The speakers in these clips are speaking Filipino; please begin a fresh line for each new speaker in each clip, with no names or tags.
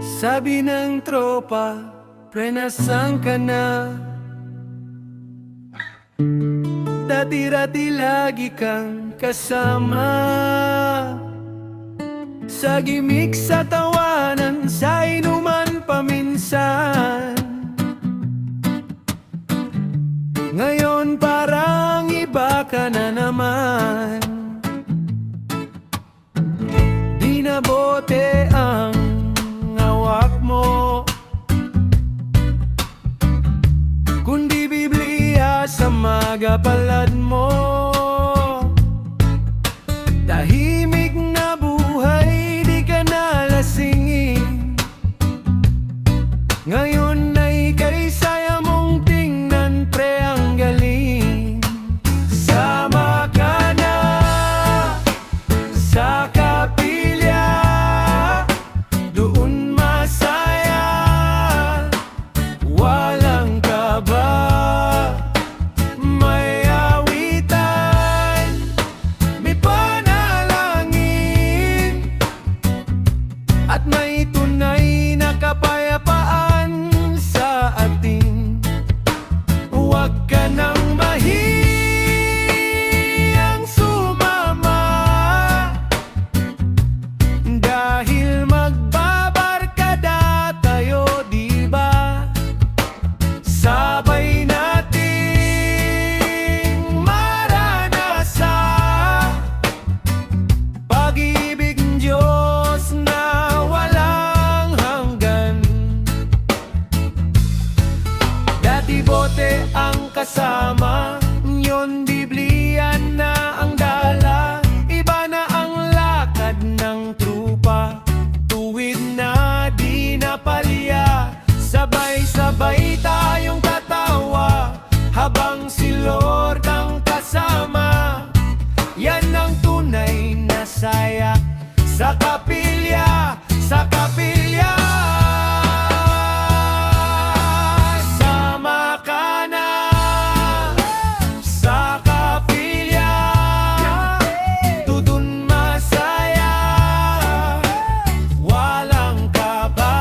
Sabi ng tropa, pre, nasaan ka na? Dati-rati lagi kang kasama, sa gimik, sa tawanan, sa inuman paminsan. Ngayon parang iba ka na naman. Di na bote ang hawak mo, kundi Biblia sa magapalad mo. Tahimik na buhay, di ka nalasingin. Ngayon ay kay saya mong tingnan, pre, ang galing. Sama ka na sa kapilya, doon masaya, walang kaba. May awitan, may panalangin, at may tunay na kapayapaan sa atin. Huwag ka nang mahiyang sumama, dahil magbabarkada tayo, di ba? Sabay nating maranasan pag-ibig ng Diyos na walang hanggan. Dati bote ang kasama, ngayon Biblia na ang dala. Iba na ang lakad ng trupa, tuwid na di napalya. Sabay-sabay tayong tatawa, habang si Lord ang kasama. Yan ang tunay na saya sa kapilya, sa kapilya. Sama ka na sa kapilya, tudun masaya, walang kaba.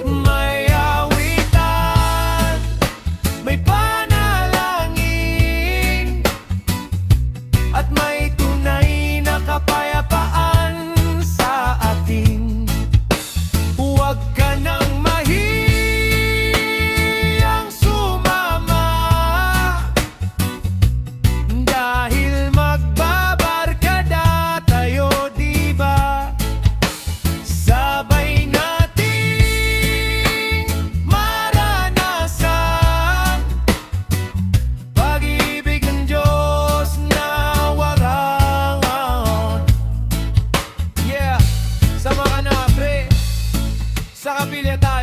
May awitan, may panalangin, at may tunay na kapayapaan sa atin. Huwag ka nang mahiyang sumama, dahil magbabarkada tayo, di ba? Sabay nating maranasan pag-ibig ng Diyos na walang. Yeah, sama ka na, pre, sa kapilya tayo.